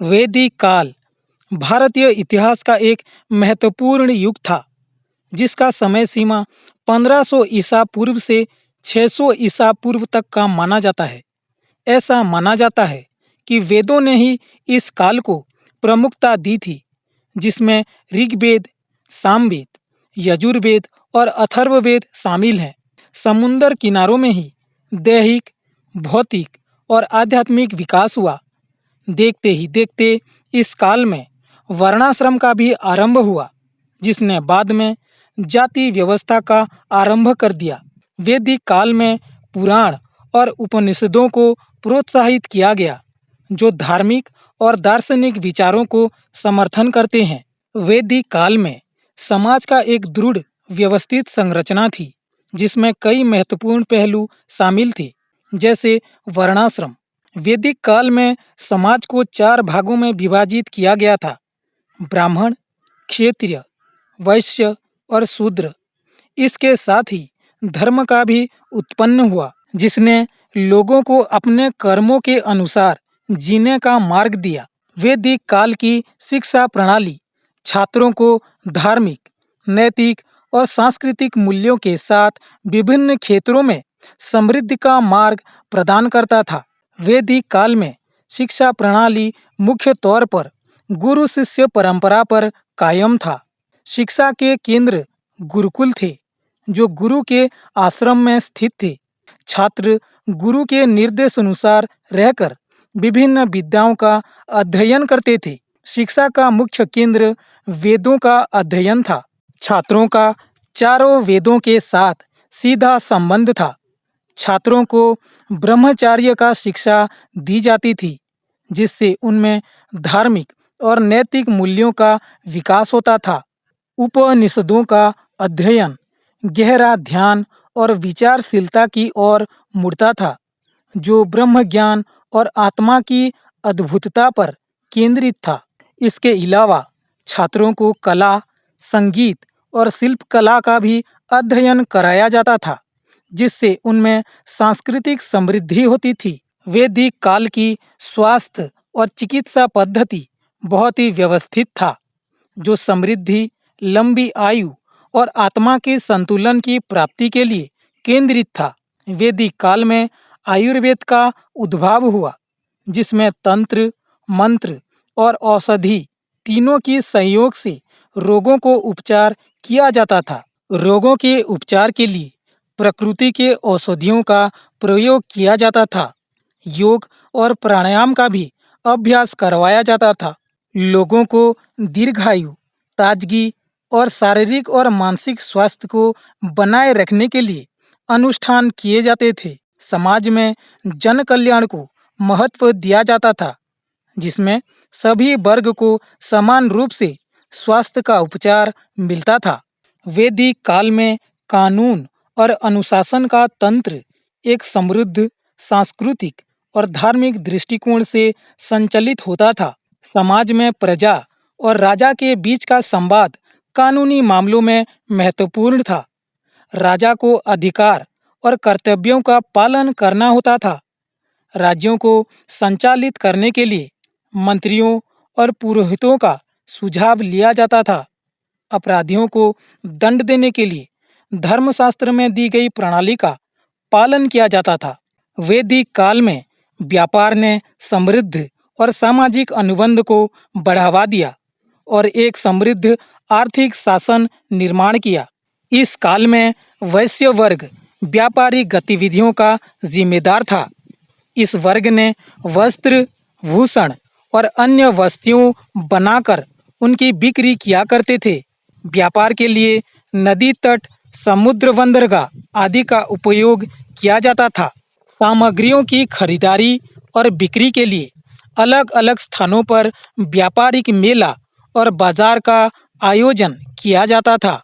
वैदिक काल भारतीय इतिहास का एक महत्वपूर्ण युग था, जिसका समय सीमा 1500 ईसा पूर्व से 600 ईसा पूर्व तक का माना जाता है। ऐसा माना जाता है कि वेदों ने ही इस काल को प्रमुखता दी थी, जिसमें ऋग्वेद, सामवेद, यजुर्वेद और अथर्ववेद शामिल हैं। समुद्र किनारों में ही दैहिक, भौतिक और आध्यात्मिक विकास हुआ। देखते ही देखते इस काल में वर्णाश्रम का भी आरंभ हुआ, जिसने बाद में जाति व्यवस्था का आरंभ कर दिया। वैदिक काल में पुराण और उपनिषदों को प्रोत्साहित किया गया, जो धार्मिक और दार्शनिक विचारों को समर्थन करते हैं। वैदिक काल में समाज का एक दृढ़ व्यवस्थित संरचना थी, जिसमें कई महत्वपूर्ण पहलू शामिल थे, जैसे वर्णाश्रम। वैदिक काल में समाज को 4 भागों में विभाजित किया गया था: ब्राह्मण, क्षत्रिय, वैश्य और शूद्र। इसके साथ ही धर्म का भी उत्पन्न हुआ, जिसने लोगों को अपने कर्मों के अनुसार जीने का मार्ग दिया। वैदिक काल की शिक्षा प्रणाली छात्रों को धार्मिक, नैतिक और सांस्कृतिक मूल्यों के साथ विभिन्न क्षेत्रों में समृद्धि का मार्ग प्रदान करता था। वैदिक काल में शिक्षा प्रणाली मुख्य तौर पर गुरु शिष्य परंपरा पर कायम था। शिक्षा के केंद्र गुरुकुल थे, जो गुरु के आश्रम में स्थित थे। छात्र गुरु के निर्देश अनुसार रहकर विभिन्न विद्याओं का अध्ययन करते थे। शिक्षा का मुख्य केंद्र वेदों का अध्ययन था। छात्रों का चारों वेदों के साथ सीधा संबंध था। छात्रों को ब्रह्मचर्य का शिक्षा दी जाती थी, जिससे उनमें धार्मिक और नैतिक मूल्यों का विकास होता था। उपनिषदों का अध्ययन गहरा ध्यान और विचारशीलता की ओर मुड़ता था, जो ब्रह्म ज्ञान और आत्मा की अद्भुतता पर केंद्रित था। इसके अलावा छात्रों को कला, संगीत और शिल्पकला का भी अध्ययन कराया जाता था, जिससे उनमें सांस्कृतिक समृद्धि होती थी। वैदिक काल की स्वास्थ्य और चिकित्सा पद्धति बहुत ही व्यवस्थित था, जो समृद्धि, लंबी आयु और आत्मा के संतुलन की प्राप्ति के लिए केंद्रित था। वैदिक काल में आयुर्वेद का उद्भव हुआ, जिसमें तंत्र, मंत्र और औषधि तीनों की संयोग से रोगों को उपचार किया जाता था। रोगों के उपचार के लिए प्रकृति के औषधियों का प्रयोग किया जाता था। योग और प्राणायाम का भी अभ्यास करवाया जाता था। लोगों को दीर्घायु, ताजगी और शारीरिक और मानसिक स्वास्थ्य को बनाए रखने के लिए अनुष्ठान किए जाते थे। समाज में जन कल्याण को महत्व दिया जाता था, जिसमें सभी वर्ग को समान रूप से स्वास्थ्य का उपचार मिलता था। वैदिक काल में कानून और अनुशासन का तंत्र एक समृद्ध सांस्कृतिक और धार्मिक दृष्टिकोण से संचालित होता था। समाज में प्रजा और राजा के बीच का संवाद कानूनी मामलों में महत्वपूर्ण था। राजा को अधिकार और कर्तव्यों का पालन करना होता था। राज्यों को संचालित करने के लिए मंत्रियों और पुरोहितों का सुझाव लिया जाता था। अपराधियों को दंड देने के लिए धर्मशास्त्र में दी गई प्रणाली का पालन किया जाता था। वैदिक काल में व्यापार ने समृद्ध और सामाजिक अनुबंध को बढ़ावा दिया और एक समृद्ध आर्थिक शासन निर्माण किया। इस काल में वैश्य वर्ग व्यापारिक गतिविधियों का जिम्मेदार था। इस वर्ग ने वस्त्र, भूषण और अन्य वस्तुएं बनाकर उनकी बिक्री किया करते थे। व्यापार के लिए नदी तट, समुद्र बंदरगाह आदि का उपयोग किया जाता था। सामग्रियों की खरीदारी और बिक्री के लिए अलग अलग स्थानों पर व्यापारिक मेला और बाजार का आयोजन किया जाता था।